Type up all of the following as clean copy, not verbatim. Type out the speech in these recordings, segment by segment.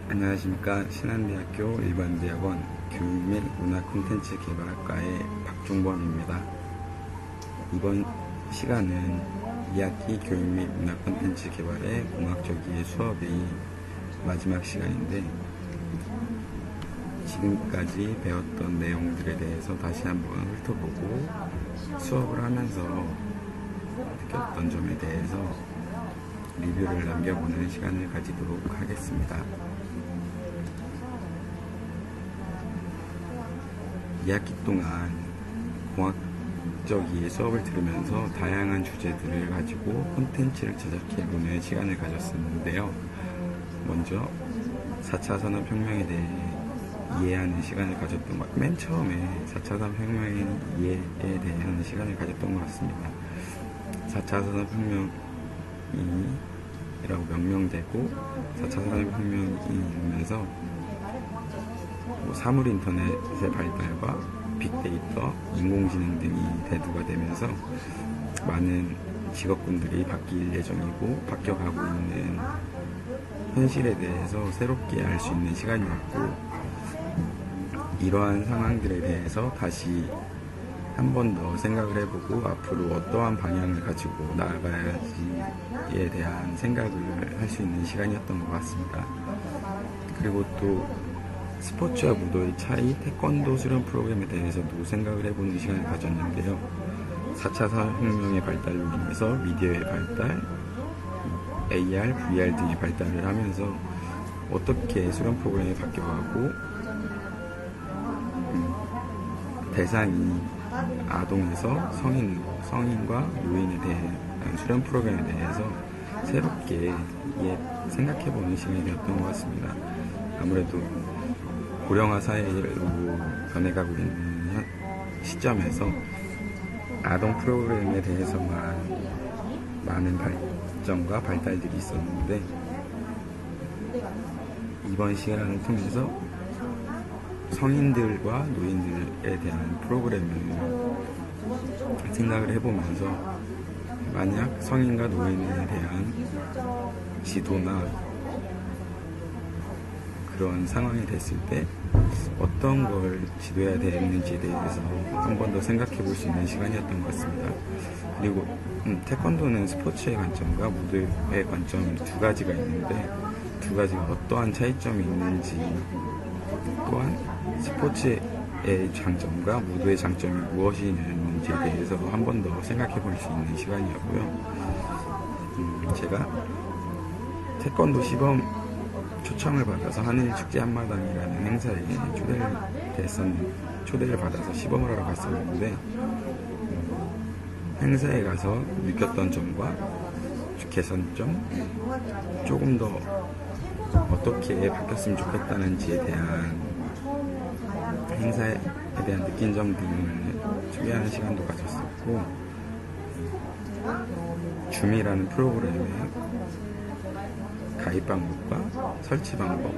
안녕하십니까. 신한대학교 일반대학원 교육 및 문화 콘텐츠 개발학과의 박종범입니다. 이번 시간은 2학기 교육 및 문화 콘텐츠 개발의 공학적의 수업의 마지막 시간인데, 지금까지 배웠던 내용들에 대해서 다시 한번 훑어보고 수업을 하면서 느꼈던 점에 대해서 리뷰를 남겨보는 시간을 가지도록 하겠습니다. 2학기 동안 공학적인 수업을 들으면서 다양한 주제들을 가지고 콘텐츠를 제작해보는 시간을 가졌었는데요. 먼저 4차 산업혁명에 대해 이해하는 시간을 가졌던 것, 맨 처음에 4차 산업혁명의 이해에 대한 시간을 가졌던 것 같습니다. 4차 산업혁명이라고 명명되고 4차 산업혁명이 이루면서 사물 인터넷의 발달과 빅데이터, 인공지능 등이 대두가 되면서 많은 직업군들이 바뀔 예정이고 바뀌어가고 있는 현실에 대해서 새롭게 알 수 있는 시간이었고, 이러한 상황들에 대해서 다시 한 번 더 생각을 해보고 앞으로 어떠한 방향을 가지고 나아가야지에 대한 생각을 할 수 있는 시간이었던 것 같습니다. 그리고 또 스포츠와 무도의 차이, 태권도 수련 프로그램에 대해서도 생각을 해보는 시간을 가졌는데요. 4차 산업혁명의 발달로 인해서 미디어의 발달, AR, VR 등의 발달을 하면서 어떻게 수련 프로그램이 바뀌어가고 대상이 아동에서 성인과 노인에 대한 수련 프로그램에 대해서 새롭게 생각해보는 시간이 되었던 것 같습니다. 아무래도 고령화 사회로 변해가고 있는 시점에서 아동 프로그램에 대해서만 많은 발전과 발달들이 있었는데, 이번 시간을 통해서 성인들과 노인들에 대한 프로그램을 생각을 해보면서 만약 성인과 노인에 대한 지도나 그런 상황이 됐을 때 어떤 걸 지도해야 되는지에 대해서 한 번 더 생각해 볼 수 있는 시간이었던 것 같습니다. 그리고 태권도는 스포츠의 관점과 무도의 관점 두 가지가 있는데, 두 가지가 어떠한 차이점이 있는지, 또한 스포츠의 장점과 무도의 장점이 무엇이 있는지에 대해서 한 번 더 생각해 볼 수 있는 시간이었고요. 제가 태권도 시범 초청을 받아서 하늘축제 한마당이라는 행사에 초대를 받아서 시범을 하러 갔었는데, 행사에 가서 느꼈던 점과 개선점, 조금 더 어떻게 바뀌었으면 좋겠다는지에 대한 행사에 대한 느낀 점 등을 소개하는 시간도 가졌었고, 줌이라는 프로그램의 가입 방법과 설치 방법,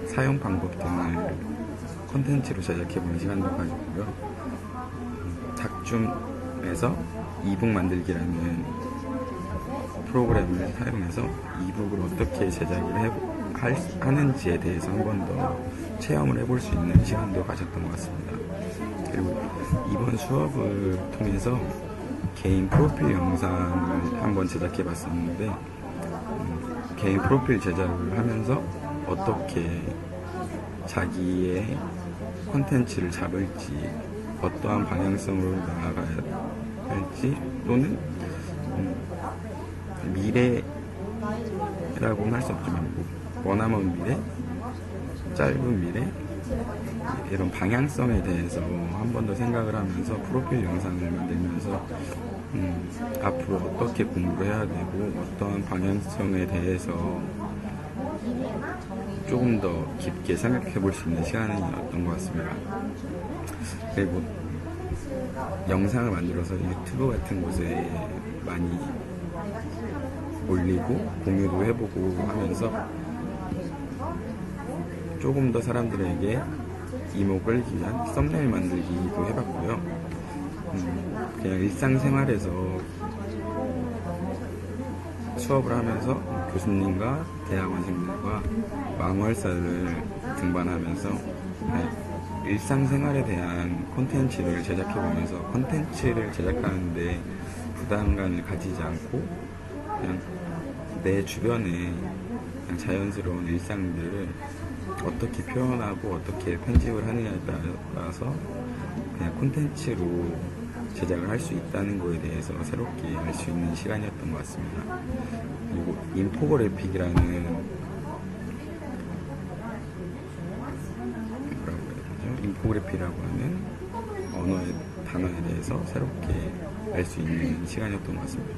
사용 방법 등을 콘텐츠로 제작해보는 시간도 가졌고요. 닥줌에서 이북 만들기라는 프로그램을 사용해서 이북을 어떻게 제작을 하는지에 대해서 한 번 더 체험을 해볼 수 있는 시간도 가졌던 것 같습니다. 그리고 이번 수업을 통해서 개인 프로필 영상을 한번 제작해 봤었는데, 개인 프로필 제작을 하면서 어떻게 자기의 콘텐츠를 잡을지, 어떠한 방향성으로 나아가야 할지, 또는 미래라고는 할 수 없지만 원하는 미래, 짧은 미래, 이런 방향성에 대해서 한 번 더 생각을 하면서 프로필 영상을 만들면서 앞으로 어떻게 공부를 해야 되고 어떠한 방향성에 대해서 조금 더 깊게 생각해 볼 수 있는 시간이었던 것 같습니다. 그리고 영상을 만들어서 유튜브 같은 곳에 많이 올리고 공유도 해보고 하면서 조금 더 사람들에게 이목을 위한 썸네일 만들기도 해봤고요. 그냥 일상생활에서 수업을 하면서 교수님과 대학원생들과 망월사를 등반하면서 일상생활에 대한 콘텐츠를 제작해보면서 콘텐츠를 제작하는데 부담감을 가지지 않고 그냥 내 주변에 그냥 자연스러운 일상들을 어떻게 표현하고 어떻게 편집을 하느냐에 따라서 그냥 콘텐츠로 제작을 할 수 있다는 거에 대해서 새롭게 알 수 있는 시간이었던 것 같습니다. 그리고 인포그래픽이라는 뭐라고 해야 되죠? 인포그래픽이라고 하는 언어의 단어에 대해서 새롭게 알 수 있는 시간이었던 것 같습니다.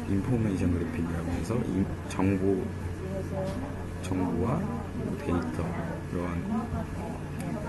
인포메이션 그래픽이라고 해서 정보와 데이터, 이런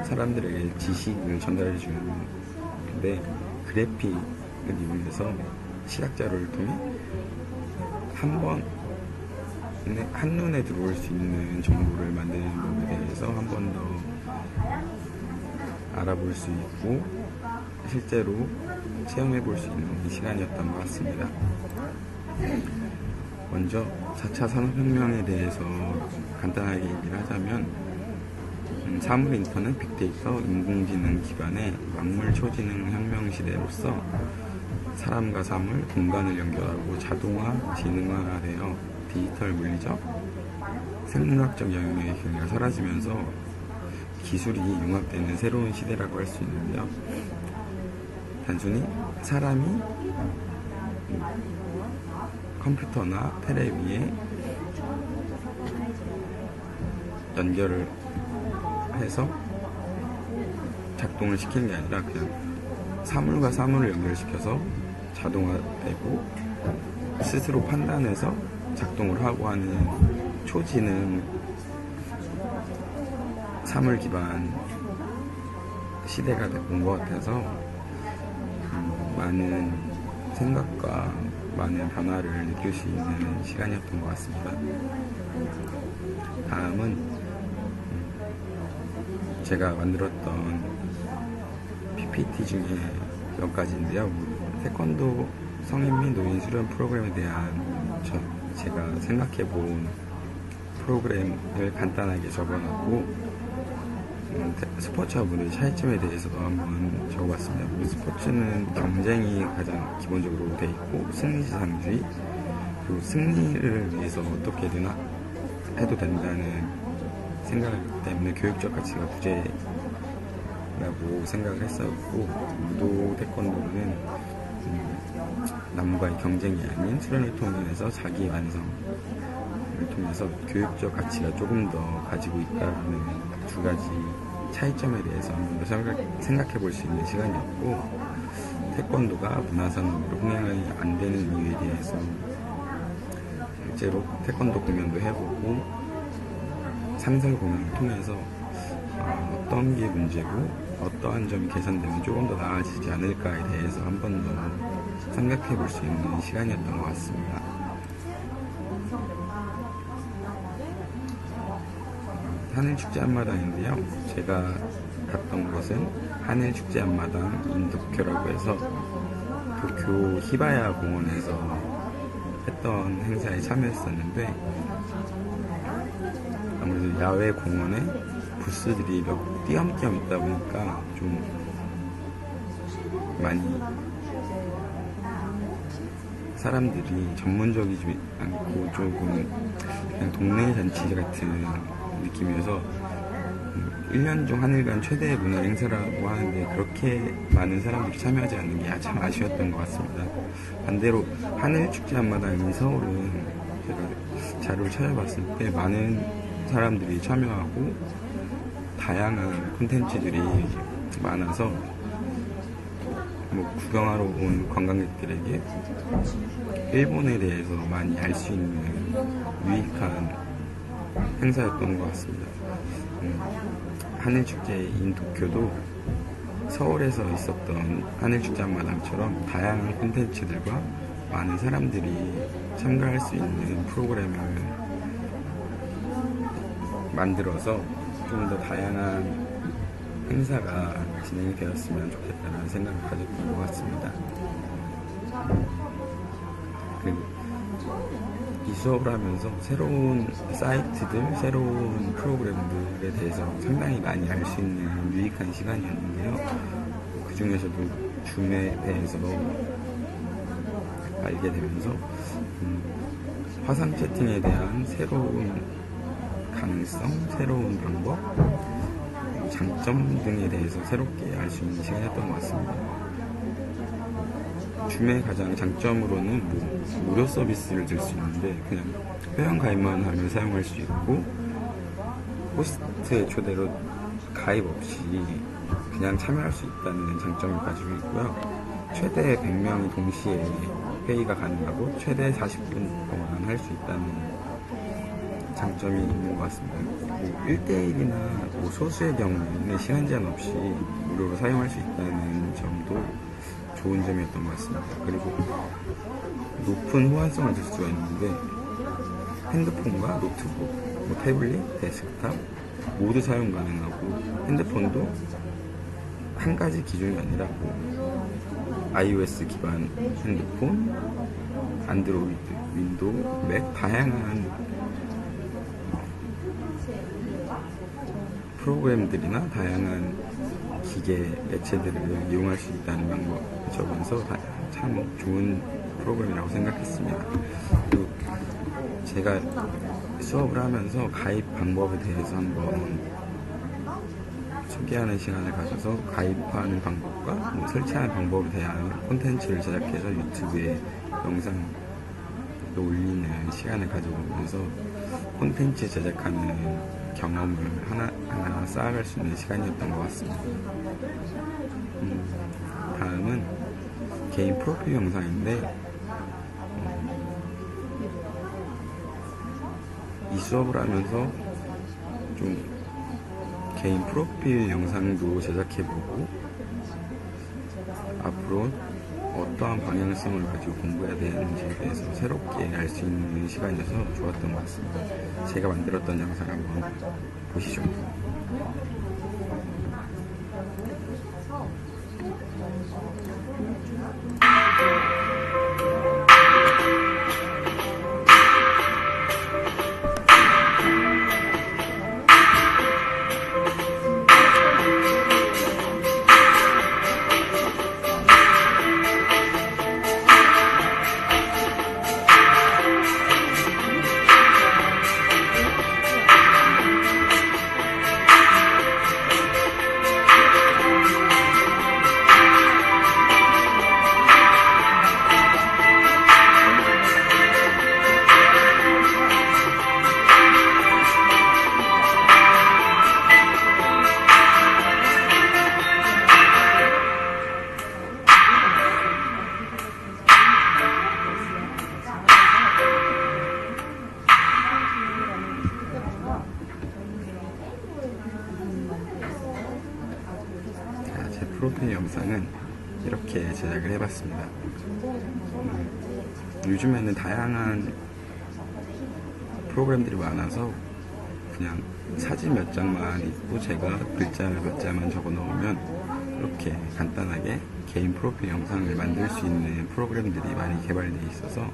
사람들에게 지식을 전달해 주는데 그래픽을 이용해서 시각자료를 통해 한눈에 들어올 수 있는 정보를 만드는 법에 대해서 한 번 더 알아볼 수 있고 실제로 체험해 볼 수 있는 시간이었던 것 같습니다. 먼저 4차 산업혁명에 대해서 간단하게 얘기를 하자면 사물 인터넷, 빅데이터, 인공지능 기반의 만물 초지능 혁명 시대로서 사람과 사물, 공간을 연결하고 자동화, 지능화되어 디지털 물리적, 생물학적 영역의 경계가 사라지면서 기술이 융합되는 새로운 시대라고 할 수 있는데요. 단순히 사람이 컴퓨터나 테레비에 연결을 해서 작동을 시키는 게 아니라 그냥 사물과 사물을 연결시켜서 자동화되고 스스로 판단해서 작동을 하고 하는 초지능 사물 기반 시대가 온 것 같아서 많은 생각과 많은 변화를 느낄 수 있는 시간이었던 것 같습니다. 다음은 제가 만들었던 PPT 중에 몇 가지인데요. 태권도 성인 및 노인 수련 프로그램에 대한 제가 생각해 본 프로그램을 간단하게 적어놨고 스포츠와 문화의 차이점에 대해서도 한번 적어봤습니다. 스포츠는 경쟁이 가장 기본적으로 돼 있고 승리지상주의, 그리고 승리를 위해서 어떻게든 해도 된다는 생각 때문에 교육적 가치가 부재라고 생각을 했었고, 무도 태권도는 남과의 경쟁이 아닌 수련을 통해서 자기 완성을 통해서 교육적 가치가 조금 더 가지고 있다는 두 가지 차이점에 대해서 한번 더 생각해 볼 수 있는 시간이었고, 태권도가 문화산업으로 흥행이 안 되는 이유에 대해서 실제로 태권도 공연도 해보고 상설 공연을 통해서 어떤 게 문제고 어떠한 점이 개선되면 조금 더 나아지지 않을까에 대해서 한 번 더 생각해 볼 수 있는 시간이었던 것 같습니다. 하늘축제 앞마당인데요. 제가 갔던 곳은 하늘축제 앞마당 인도쿄라고 해서 도쿄 히바야 공원에서 했던 행사에 참여했었는데, 아무래도 야외 공원에 부스들이 몇 띄엄띄엄 있다 보니까 좀 많이 사람들이 전문적이지 않고 조금 그냥 동네 잔치 같은 느낌이어서 1년 중 하늘간 최대 문화 행사라고 하는데 그렇게 많은 사람들이 참여하지 않는 게 참 아쉬웠던 것 같습니다. 반대로 하늘축제 앞마당인 서울은 제가 자료를 찾아봤을 때 많은 사람들이 참여하고 다양한 콘텐츠들이 많아서 구경하러 온 관광객들에게 일본에 대해서 많이 알 수 있는 유익한 행사였던 것 같습니다. 하늘축제인 도쿄도 서울에서 있었던 하늘축제 앞마당처럼 다양한 콘텐츠들과 많은 사람들이 참가할 수 있는 프로그램을 만들어서 좀 더 다양한 행사가 진행이 되었으면 좋겠다는 생각을 가졌던 것 같습니다. 그리고 수업을 하면서 새로운 사이트들, 새로운 프로그램들에 대해서 상당히 많이 알 수 있는 유익한 시간이었는데요. 그 중에서도 줌에 대해서 알게 되면서 화상 채팅에 대한 새로운 가능성, 새로운 방법, 장점 등에 대해서 새롭게 알 수 있는 시간이었던 것 같습니다. 줌의 가장 장점으로는 무료 서비스를 들 수 있는데 그냥 회원 가입만 하면 사용할 수 있고, 호스트의 초대로 가입 없이 그냥 참여할 수 있다는 장점을 가지고 있고요. 최대 100명이 동시에 회의가 가능하고 최대 40분 동안 할 수 있다는 장점이 있는 것 같습니다. 1대1이나 소수의 경우에는 시간 제한 없이 무료로 사용할 수 있다는 점도 좋은 점이었던 것 같습니다. 그리고 높은 호환성을 줄 수가 있는데 핸드폰과 노트북, 태블릿, 데스크탑 모두 사용 가능하고, 핸드폰도 한 가지 기종이 아니라 iOS 기반 핸드폰, 안드로이드, 윈도우, 맥 다양한 프로그램들이나 다양한 기계 매체들을 이용할 수 있다는 점에서 참 좋은 프로그램이라고 생각했습니다. 그리고 제가 수업을 하면서 가입 방법에 대해서 한번 소개하는 시간을 가져서 가입하는 방법과 설치하는 방법에 대한 콘텐츠를 제작해서 유튜브에 영상을 올리는 시간을 가져보면서 콘텐츠 제작하는 경험을 하나하나 쌓아갈 수 있는 시간이었던 것 같습니다. 다음은 개인 프로필 영상인데, 이 수업을 하면서 좀 개인 프로필 영상도 제작해보고 앞으로 어떠한 방향성을 가지고 공부해야 되는지에 대해서 새롭게 알 수 있는 시간이어서 좋았던 것 같습니다. 제가 만들었던 영상 한번 보시죠. 프로필 영상은 이렇게 제작을 해봤습니다. 요즘에는 다양한 프로그램들이 많아서 그냥 사진 몇 장만 있고 제가 글자 몇 자만 적어 넣으면 이렇게 간단하게 개인 프로필 영상을 만들 수 있는 프로그램들이 많이 개발되어 있어서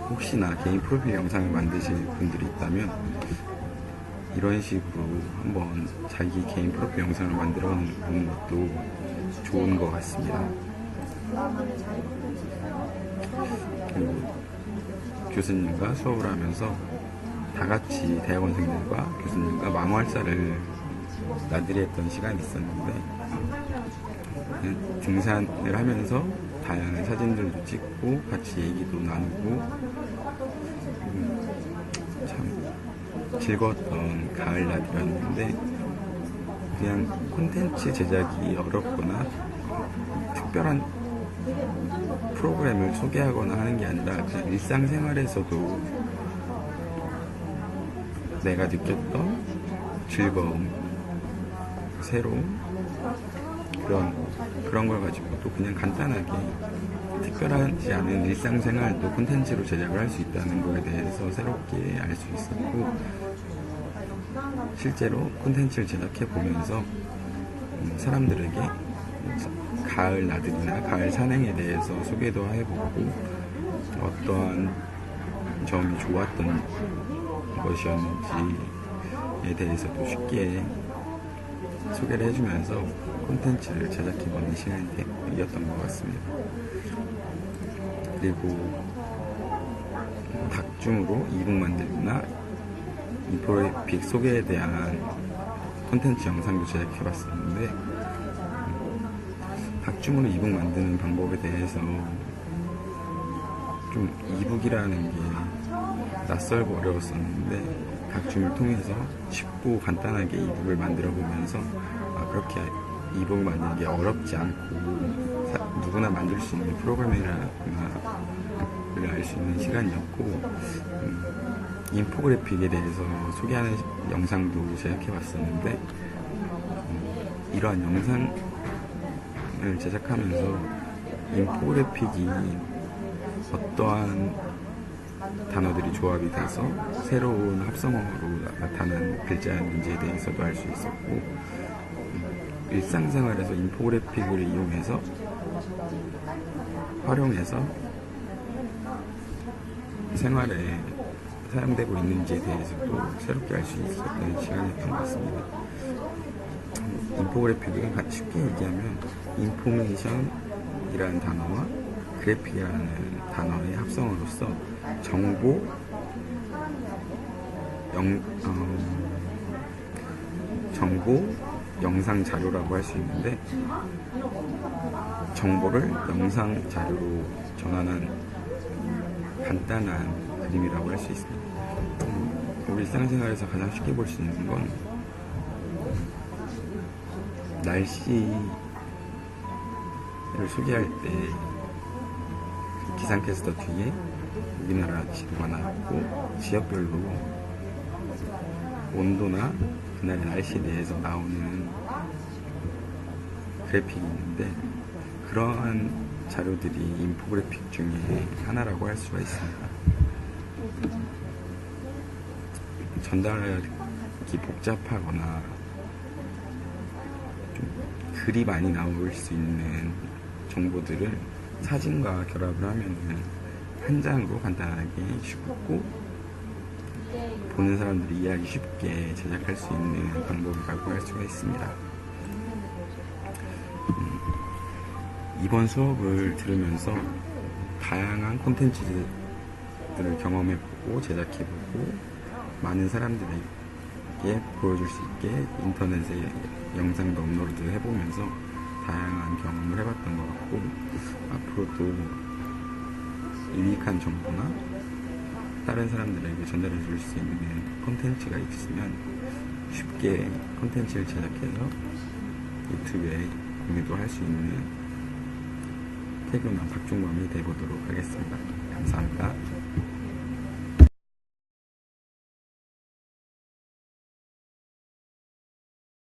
혹시나 개인 프로필 영상을 만드실 분들이 있다면 이런 식으로 한번 자기 개인 프로필 영상을 만들어 보는 것도 좋은 것 같습니다. 그리고 교수님과 수업을 하면서 다 같이 대학원생들과 교수님과 망월사를 나들이 했던 시간이 있었는데, 등산을 하면서 다양한 사진들도 찍고 같이 얘기도 나누고 참 즐거웠던 가을 낮이었는데, 그냥 콘텐츠 제작이 어렵거나 특별한 프로그램을 소개하거나 하는 게 아니라 그냥 일상생활에서도 내가 느꼈던 즐거움, 새로움, 그런 걸 가지고 또 그냥 간단하게 특별하지 않은 일상생활도 콘텐츠로 제작을 할 수 있다는 거에 대해서 새롭게 알 수 있었고, 실제로 콘텐츠를 제작해 보면서 사람들에게 가을 나들이나 가을 산행에 대해서 소개도 해보고 어떠한 점이 좋았던 것이었는지에 대해서도 쉽게 소개를 해주면서 콘텐츠를 제작해보는 시간이었던 것 같습니다. 그리고 닭줌으로 이북 만들기나 인포그래픽 소개에 대한 콘텐츠 영상도 제작해봤었는데, 닭줌으로 이북 만드는 방법에 대해서 좀 이북이라는 게 낯설고 어려웠었는데, 닭줌을 통해서 쉽고 간단하게 이북을 만들어 보면서 그렇게 이북을 만드는 게 어렵지 않고 누구나 만들 수 있는 프로그램이라는 걸 알 수 있는 시간이었고, 인포그래픽에 대해서 소개하는 영상도 제작해봤었는데, 이러한 영상을 제작하면서 인포그래픽이 어떠한 단어들이 조합이 돼서 새로운 합성어로 나타난 글자였는지에 대해서도 알 수 있었고, 일상생활에서 인포그래픽을 이용해서 활용해서 생활에 사용되고 있는지에 대해서도 새롭게 알 수 있었던 시간이었던 것 같습니다. 인포그래픽은 쉽게 얘기하면 인포메이션이라는 단어와 그래픽이라는 단어의 합성어로서 정보, 영상 자료라고 할 수 있는데, 정보를 영상 자료로 전환한 간단한 그림이라고 할 수 있습니다. 우리 일상생활에서 가장 쉽게 볼 수 있는 건 날씨를 소개할 때 기상캐스터 뒤에 우리나라 지도가 나왔고, 지역별로 온도나 그날의 날씨에 대해서 나오는 그래픽이 있는데, 그러한 자료들이 인포그래픽 중에 하나라고 할 수가 있습니다. 전달하기 복잡하거나 좀 글이 많이 나올 수 있는 정보들을 사진과 결합을 하면은 한 장으로 간단하게 쉽고 보는 사람들이 이해하기 쉽게 제작할 수 있는 방법이라고 할 수가 있습니다. 이번 수업을 들으면서 다양한 콘텐츠들을 경험해보고 제작해보고 많은 사람들에게 보여줄 수 있게 인터넷에 영상도 업로드 해보면서 다양한 경험을 해봤던 것 같고, 앞으로도 유익한 정보나 다른 사람들에게 전달해 줄 수 있는 콘텐츠가 있으면 쉽게 콘텐츠를 제작해서 유튜브에 공유도 할 수 있는 태교남 박종범이 되어보도록 하겠습니다. 감사합니다.